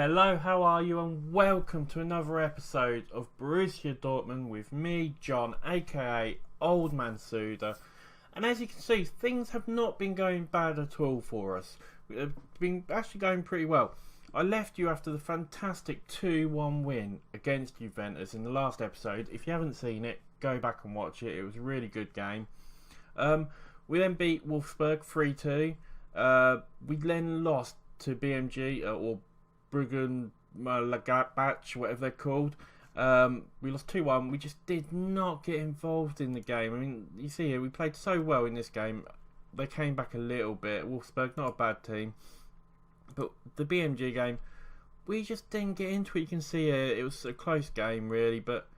Hello, how are you? And welcome to another episode of Boruissa Dortmund with me, John, aka Old Man Suda. And as you can see, things have not been going bad at all for us. We've been actually going pretty well. I left you after the fantastic 2-1 win against Juventus in the last episode. If you haven't seen it, go back and watch it. It was a really good game. We then beat Wolfsburg 3-2. We then lost to BMG or Bruggen Lagabatch, whatever they're called. We lost 2-1. We just did not get involved in the game. I mean, you see here, we played so well in this game. They came back a little bit. Wolfsburg, not a bad team. But the BMG game, we just didn't get into it. You can see here, it was a close game, really. But,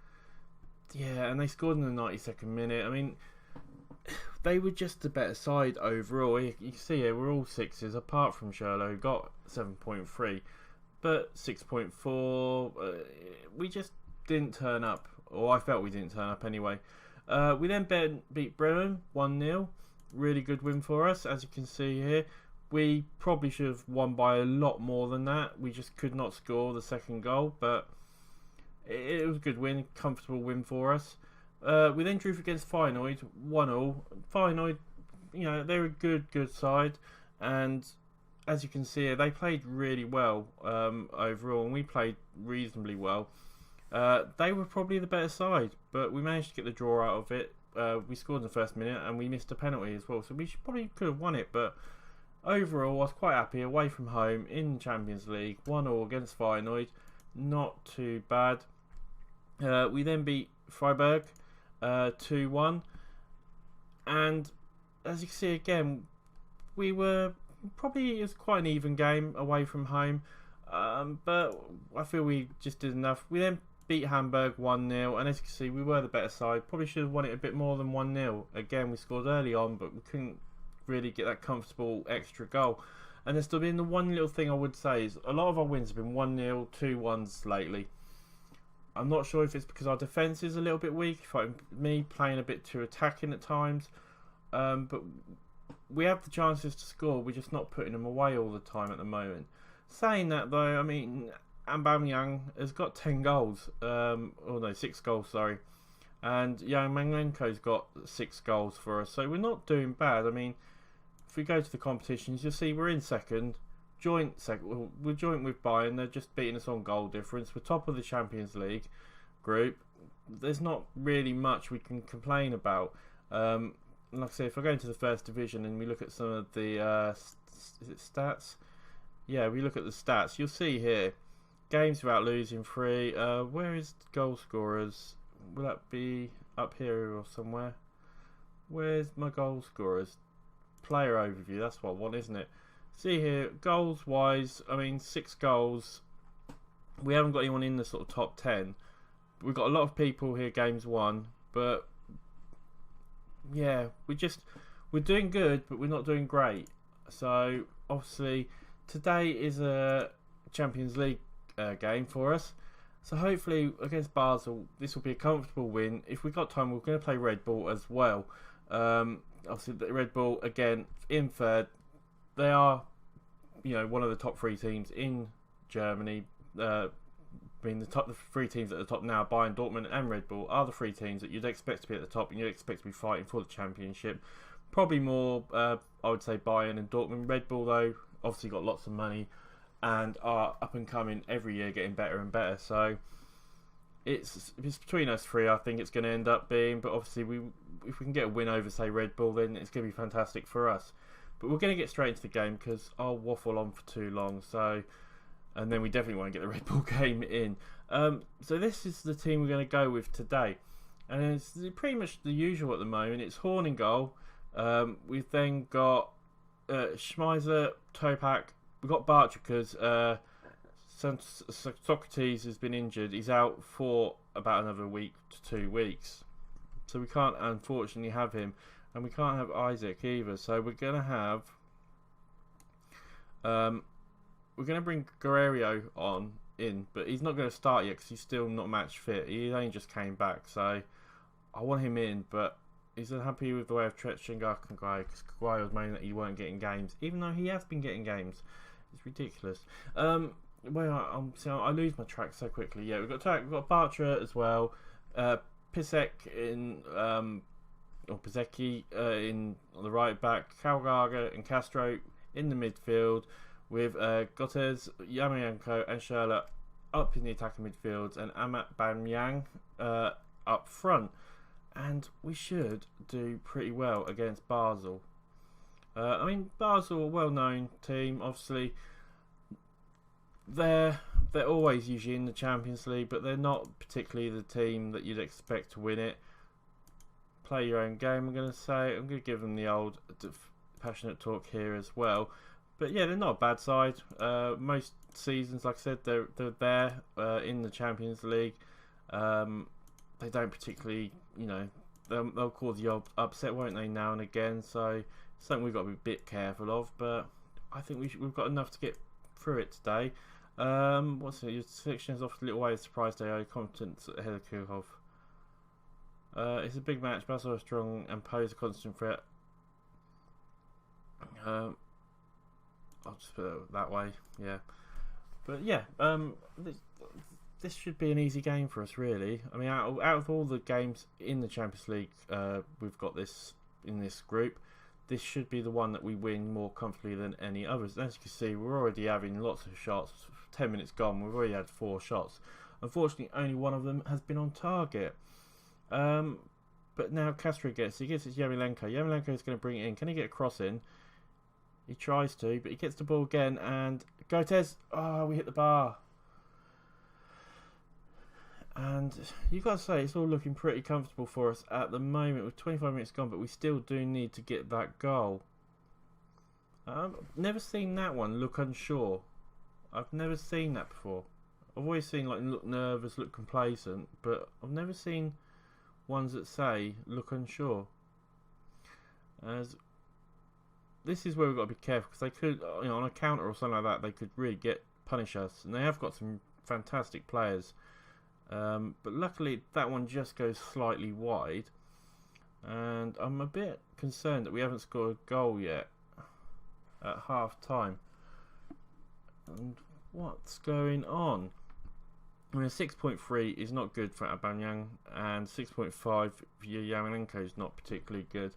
yeah, and they scored in the 92nd minute. I mean, they were just a better side overall. You can see here, we're all sixes, apart from Sherlock, who got 7.3. But 6.4, we just didn't turn up. Or I felt we didn't turn up anyway. We then beat Bremen 1-0. Really good win for us, as you can see here. We probably should have won by a lot more than that. We just could not score the second goal. But it was a good win, comfortable win for us. We then drew against Feyenoord 1-1. Feyenoord, you know, they're a good side. And as you can see here, they played really well overall, and we played reasonably well. They were probably the better side, but we managed to get the draw out of it. We scored in the first minute, and we missed a penalty as well, so we probably could have won it. But overall, I was quite happy. Away from home in the Champions League, 1-1 against Feyenoord, not too bad. We then beat Freiburg 2-1, and as you can see again, we were probably, it was quite an even game away from home, but I feel we just did enough. We then beat Hamburg 1-0, and as you can see, we were the better side. Probably should have won it a bit more than 1-0. Again, we scored early on, but we couldn't really get that comfortable extra goal. And there's still been the one little thing I would say is a lot of our wins have been 1-0, 2-1s lately. I'm not sure if it's because our defence is a little bit weak, me playing a bit too attacking at times, but we have the chances to score, we're just not putting them away all the time at the moment. Saying that though, I mean, Aubameyang has got 10 goals, 6 goals, sorry. And Yarmolenko's got 6 goals for us, so we're not doing bad. I mean, if we go to the competitions, you'll see we're in second, we're joint with Bayern. They're just beating us on goal difference. We're top of the Champions League group. There's not really much we can complain about. Like I say, if I go into the first division and we look at some of the stats, yeah, we look at the stats. You'll see here, games without losing 3. Where is goal scorers? Will that be up here or somewhere? Where's my goal scorers? Player overview. That's what I want, isn't it? See here, goals wise, I mean, 6 goals. We haven't got anyone in the sort of top 10. We've got a lot of people here, games won, but yeah, we're doing good, but we're not doing great. So obviously today is a Champions League game for us. So hopefully against Basel, this will be a comfortable win. If we've got time, we're going to play Red Bull as well. Obviously the Red Bull again in third. They are, you know, one of the top 3 teams in Germany. The 3 teams at the top now, Bayern, Dortmund and Red Bull, are the 3 teams that you'd expect to be at the top and you'd expect to be fighting for the championship. Probably more, I would say, Bayern and Dortmund. Red Bull, though, obviously got lots of money and are up and coming every year, getting better and better. So it's between us 3, I think it's going to end up being. But obviously, if we can get a win over, say, Red Bull, then it's going to be fantastic for us. But we're going to get straight into the game because I'll waffle on for too long. So, and then we definitely want to get the Red Bull game in. So this is the team we're going to go with today. And it's pretty much the usual at the moment. It's Horn in goal. We've then got Schmeiser, Topak. We've got Barcher because Socrates has been injured. He's out for about another week to 2 weeks. So we can't, unfortunately, have him. And we can't have Isaac either, so we're gonna have we're gonna bring Guerrero in, but he's not gonna start yet because he's still not match fit. He only just came back, so I want him in, but he's unhappy with the way of stretching Kagawa because Kagawa was moaning that he weren't getting games, even though he has been getting games. It's ridiculous. I lose my track so quickly. Yeah, we've got Bartra as well. Pisek in or Pisecki in the right back. Kalgaga and Castro in the midfield with Gotes, Yamayanko and Schürrle up in the attacking midfields and Amat Bamyang up front. And we should do pretty well against Basel. I mean, Basel, a well-known team, obviously. They're always usually in the Champions League, but they're not particularly the team that you'd expect to win it. Play your own game, I'm going to say. I'm going to give them the old passionate talk here as well. But yeah, they're not a bad side. Most seasons, like I said, they're there in the Champions League. They don't particularly, they'll cause the upset, won't they, now and again. So something we've got to be a bit careful of. But I think we've got enough to get through it today. What's it? Your selection is off a little way of surprise day. Competence ahead of Kirchhoff. It's a big match. Basel are strong and pose a constant threat. I'll just put it that way. Yeah, but yeah. This should be an easy game for us, really. I mean, out of all the games in the Champions League, we've got this in this group. This should be the one that we win more comfortably than any others. As you can see, we're already having lots of shots. 10 minutes gone, we've already had 4 shots. Unfortunately, only one of them has been on target. But now Castro gets it Yarmolenko. Yarmolenko is going to bring it in. Can he get a cross in? He tries to, but he gets the ball again. And Gotes, we hit the bar. And you've got to say, it's all looking pretty comfortable for us at the moment with 25 minutes gone, but we still do need to get that goal. I've never seen that one look unsure. I've never seen that before. I've always seen like look nervous, look complacent, but I've never seen ones that say look unsure. As this is where we've got to be careful, because they could, on a counter or something like that, they could really punish us, and they have got some fantastic players. But luckily that one just goes slightly wide, and I'm a bit concerned that we haven't scored a goal yet at half time. And what's going on? I mean, 6.3 is not good for Aubameyang, and 6.5 for Yarmolenko is not particularly good.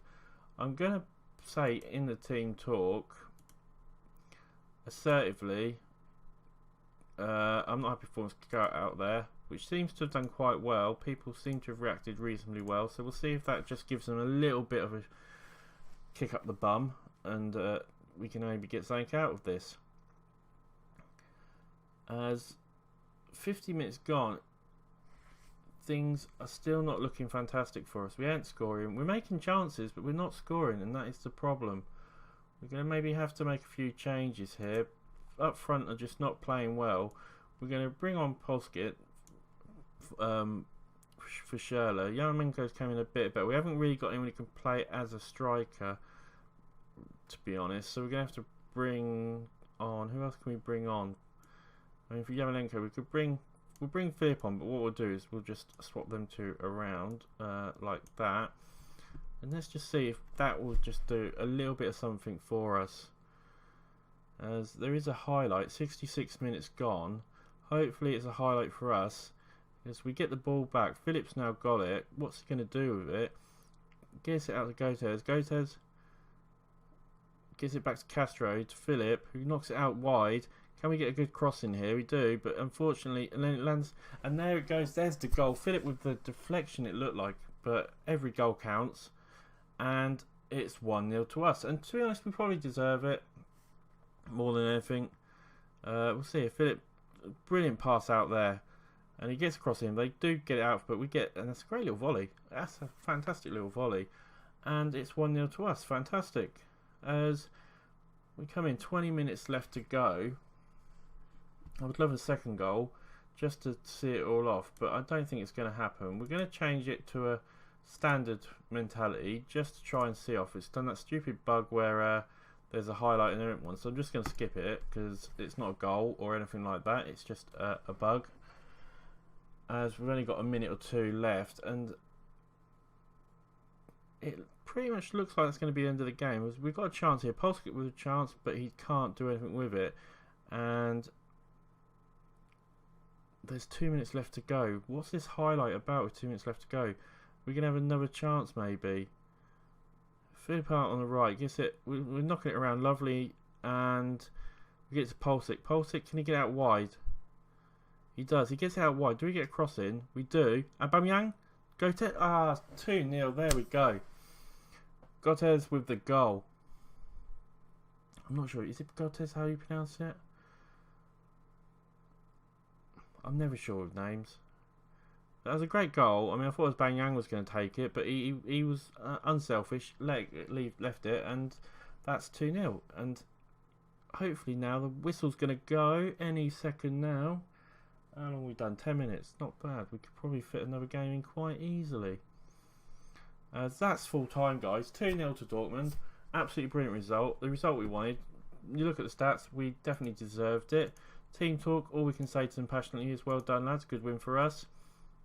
I'm going to say in the team talk, assertively, I'm not happy for Scout out there, which seems to have done quite well. People seem to have reacted reasonably well, so we'll see if that just gives them a little bit of a kick up the bum, and we can maybe get something out of this. As 50 minutes gone, things are still not looking fantastic for us. We ain't scoring. We're making chances, but we're not scoring, and that is the problem. We're going to maybe have to make a few changes here. Up front are just not playing well. We're going to bring on Polskit for Schürrle. Yarmolenko's coming a bit better. We haven't really got anyone who can play as a striker, to be honest. So we're going to have to bring on... Who else can we bring on? I mean, for Yarmolenko, we'll bring Philip on, but what we'll do is we'll just swap them two around like that. And let's just see if that will just do a little bit of something for us. As there is a highlight, 66 minutes gone. Hopefully it's a highlight for us. As we get the ball back, Philip's now got it. What's he going to do with it? Gets it out to Gotes. Gotes gets it back to Castro, to Philip, who knocks it out wide. Can we get a good cross in here? We do, but unfortunately, and then it lands, and there it goes. There's the goal. Philip with the deflection, it looked like, but every goal counts, and it's 1-0 to us. And to be honest, we probably deserve it more than anything. We'll see. Philip, brilliant pass out there, and he gets across him. They do get it out, but we get, and that's a great little volley. That's a fantastic little volley, and it's 1-0 to us. Fantastic. As we come in, 20 minutes left to go. I would love a second goal just to see it all off, but I don't think it's going to happen. We're going to change it to a standard mentality just to try and see off. It's done that stupid bug where there's a highlight and there isn't one, so I'm just going to skip it because it's not a goal or anything like that. It's just a bug. As we've only got a minute or two left, and it pretty much looks like it's going to be the end of the game. We've got a chance here. Polskit with a chance, but he can't do anything with it. And There's 2 minutes left to go. What's this highlight about with 2 minutes left to go? We're going to have another chance maybe. Philip out on the right. Gets it. We're knocking it around. Lovely. And we get to Pulisic. Pulisic, can he get out wide? He does. He gets out wide. Do we get a cross in? We do. Aubameyang? Go to... 2-0. There we go. Gotes with the goal. I'm not sure. Is it Gotes how you pronounce it? I'm never sure of names. That was a great goal. I mean, I thought it was Aubameyang was going to take it, but he was unselfish, left it, and that's 2-0. And hopefully now the whistle's going to go any second now. How long have we done? 10 minutes. Not bad. We could probably fit another game in quite easily. That's full time, guys. 2-0 to Dortmund. Absolutely brilliant result. The result we wanted. You look at the stats, we definitely deserved it. Team talk, all we can say to them passionately is well done, lads. Good win for us.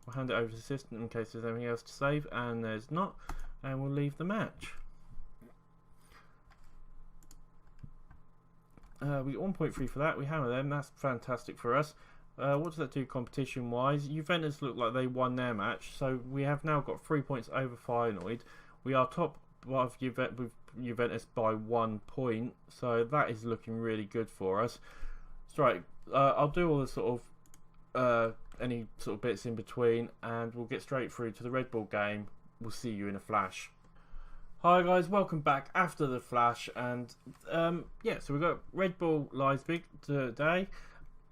We'll hand it over to the assistant in case there's anything else to save, and there's not. And we'll leave the match. We got 1.3 for that. We hammer them. That's fantastic for us. What does that do competition-wise? Juventus look like they won their match, so we have now got 3 points over Feyenoord. We are top of Juventus by 1 point, so that is looking really good for us. So, right, I'll do all the sort of any sort of bits in between, and we'll get straight through to the Red Bull game. We'll see you in a flash. Hi guys, welcome back after the flash, and yeah, so we've got Red Bull Leipzig today.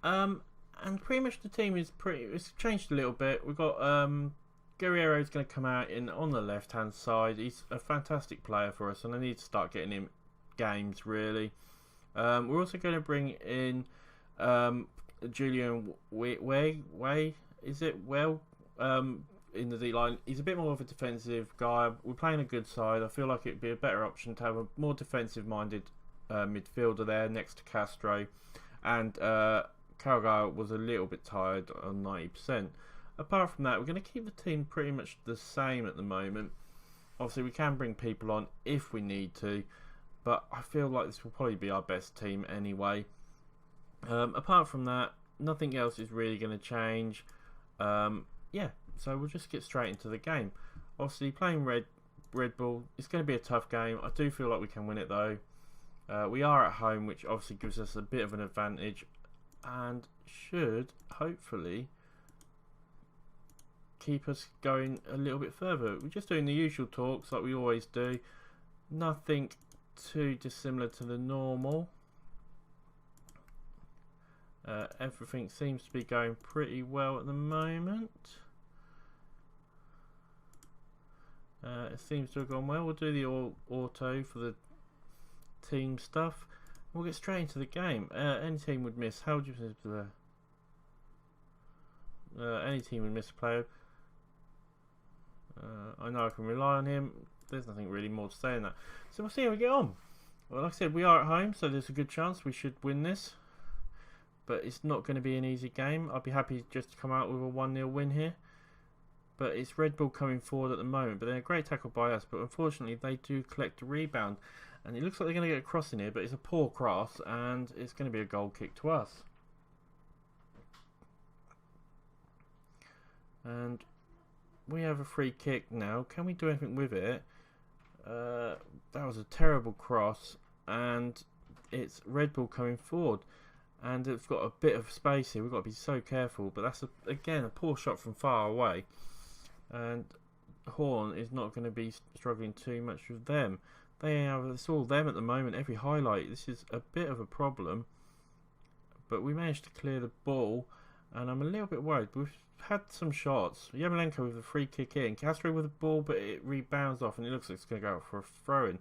And pretty much the team is it's changed a little bit. We've got Guerreiro's going to come out on the left hand side. He's a fantastic player for us, and I need to start getting him games really. We're also going to bring in Julian Way is it in the D line. He's a bit more of a defensive guy. We're playing a good side. I feel like it'd be a better option to have a more defensive minded midfielder there next to Castro, and Carragher was a little bit tired on 90%. Apart from that, we're going to keep the team pretty much the same at the moment. Obviously, we can bring people on if we need to, but I feel like this will probably be our best team anyway. Apart from that, nothing else is really going to change. Yeah, so we'll just get straight into the game. Obviously, playing Red Bull, it's going to be a tough game. I do feel like we can win it though. We are at home, which obviously gives us a bit of an advantage, and should hopefully keep us going a little bit further. We're just doing the usual talks like we always do. Nothing too dissimilar to the normal. Everything seems to be going pretty well at the moment. It seems to have gone well. We'll do the auto for the team stuff. We'll get straight into the game. Any team would miss. How would you miss any team would miss a player. I know I can rely on him. There's nothing really more to say in that. So we'll see how we get on. Well, like I said, we are at home, so there's a good chance we should win this. But it's not going to be an easy game. I'd be happy just to come out with a 1-0 win here. But it's Red Bull coming forward at the moment. But they're a great tackle by us. But unfortunately, they do collect a rebound. And it looks like they're going to get a cross in here. But it's a poor cross. And it's going to be a goal kick to us. And we have a free kick now. Can we do anything with it? That was a terrible cross. And it's Red Bull coming forward. And it's got a bit of space here. We've got to be so careful. But that's, again, a poor shot from far away. And Horn is not going to be struggling too much with them. It's all them at the moment. Every highlight. This is a bit of a problem. But we managed to clear the ball. And I'm a little bit worried. We've had some shots. Yarmolenko with a free kick in. Castro with the ball, but it rebounds off. And it looks like it's going to go out for a throw-in.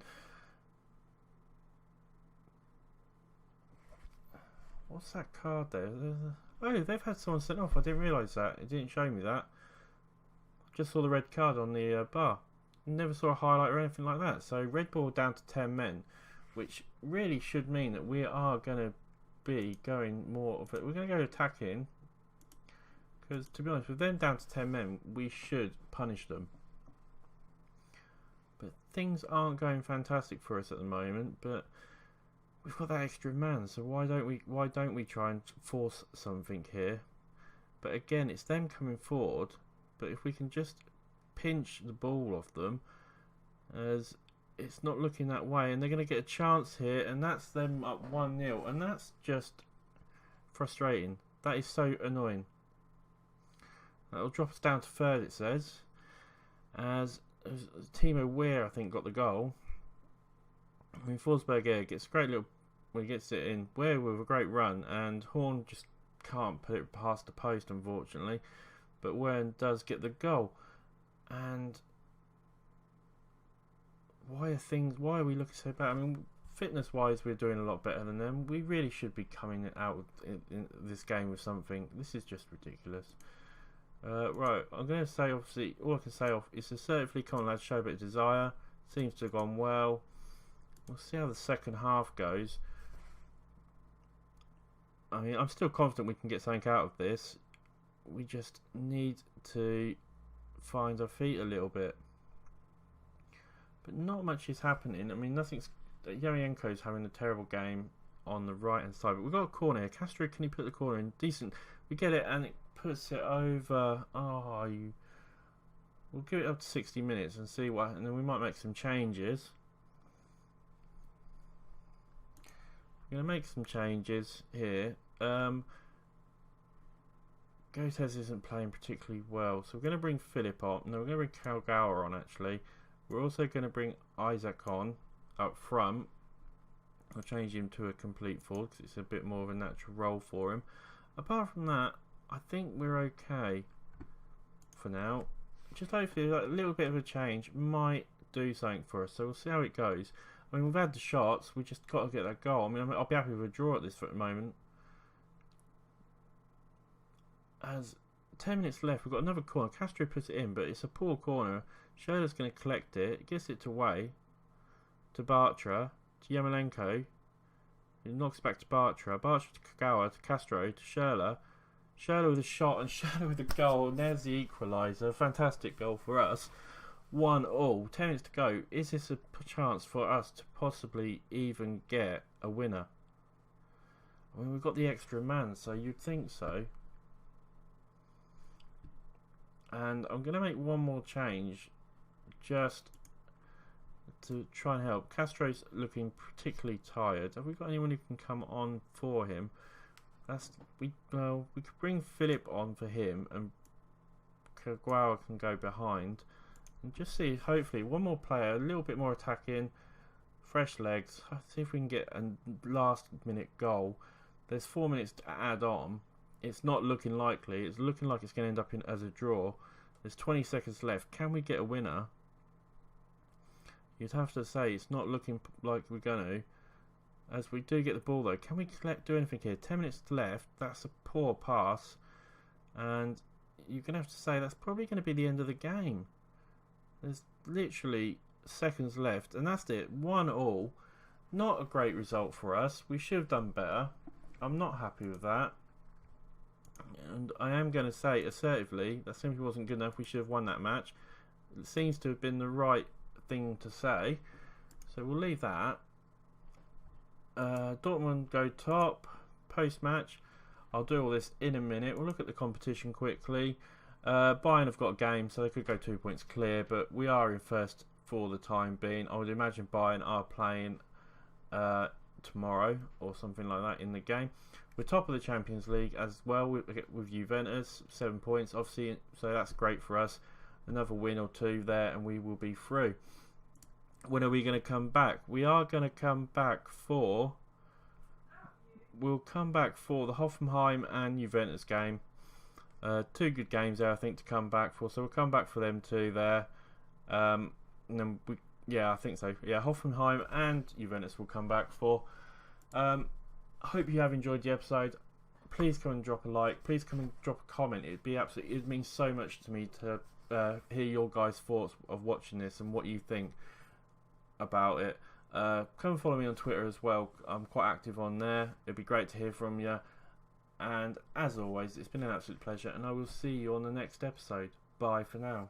What's that card there? Oh, they've had someone sent off. I didn't realise that. It didn't show me that. Just saw the red card on the bar. Never saw a highlight or anything like that. So Red Bull down to 10 men, which really should mean that we are going to be going more of it. We're going to go attacking, because to be honest, with them down to 10 men, we should punish them. But things aren't going fantastic for us at the moment. But we've got that extra man, so why don't we try and force something here? But again, it's them coming forward. But if we can just pinch the ball off them, as it's not looking that way, and they're going to get a chance here, and that's them up 1-0, and that's just frustrating. That is so annoying. That'll drop us down to third, it says, as Timo Weir, I think, got the goal. I mean, Forsberg here gets a great little, when he gets it in, Weir with a great run, and Horn just can't put it past the post, unfortunately. But Weir does get the goal, and why are we looking so bad? I mean, fitness-wise, we're doing a lot better than them. We really should be coming out in this game with something. This is just ridiculous. Right, I'm going to say, obviously, all I can say off is assertively, come on lads, show a bit of desire. Seems to have gone well. We'll see how the second half goes. I mean, I'm still confident we can get something out of this. We just need to find our feet a little bit. But not much is happening. I mean, nothing's... Yarmolenko's having a terrible game on the right-hand side. But we've got a corner here. Castro, can he put the corner in? Decent. We get it, and it puts it over. Oh, we'll give it up to 60 minutes and see what, and then we might make some changes. We're going to make some changes here. Goethes isn't playing particularly well, so we're going to bring Philip on. No, we're going to bring Kalgauer on, actually. We're also going to bring Isaac on up front. I'll change him to a complete forward because it's a bit more of a natural role for him. Apart from that, I think we're okay for now. Just hopefully a little bit of a change might do something for us. So we'll see how it goes. I mean, we've had the shots. We just got to get that goal. I mean, I'll be happy with a draw at this for the moment. As 10 minutes left, we've got another corner. Castro puts it in, but it's a poor corner. Schürrle's going to collect it. Gets it away to Bartra, to Yarmolenko. He knocks it back to Bartra. Bartra to Kagawa, to Castro, to Schürrle. Schürrle with a shot and Schürrle with a goal. And there's the equaliser. Fantastic goal for us. 1-1. 10 minutes to go. Is this a chance for us to possibly even get a winner? I mean, we've got the extra man, so you'd think so. And I'm going to make one more change just to try and help. Castro's looking particularly tired. Have we got anyone who can come on for him? We could bring Philip on for him, and Kagawa can go behind. And just see, hopefully, one more player, a little bit more attacking, fresh legs. See if we can get a last minute goal. There's 4 minutes to add on. It's not looking likely. It's looking like it's going to end up as a draw. There's 20 seconds left. Can we get a winner? You'd have to say it's not looking like we're going to. As we do get the ball though, can we do anything here? 10 minutes left. That's a poor pass. And you're going to have to say that's probably going to be the end of the game. There's literally seconds left. And that's it. 1-1. Not a great result for us. We should have done better. I'm not happy with that. And I am going to say assertively that simply wasn't good enough. We should have won that match. It seems to have been the right thing to say. So we'll leave that. Dortmund go top. Post-match. I'll do all this in a minute. We'll look at the competition quickly. Bayern have got a game, so they could go 2 points clear. But we are in first for the time being. I would imagine Bayern are playing tomorrow or something like that in the game. We're top of the Champions League as well with Juventus, 7 points, obviously, so that's great for us. Another win or two there, and we will be through. When are we going to come back? We are going to come back for... We'll come back for the Hoffenheim and Juventus game. Two good games there, I think, to come back for. So we'll come back for them too there. And then yeah, I think so. Yeah, Hoffenheim and Juventus will come back for. I hope you have enjoyed the episode. Please come and drop a like. Please come and drop a comment. It means so much to me to hear your guys' thoughts of watching this and what you think about it. Come and follow me on Twitter as well. I'm quite active on there. It'd be great to hear from you. And as always, it's been an absolute pleasure, and I will see you on the next episode. Bye for now.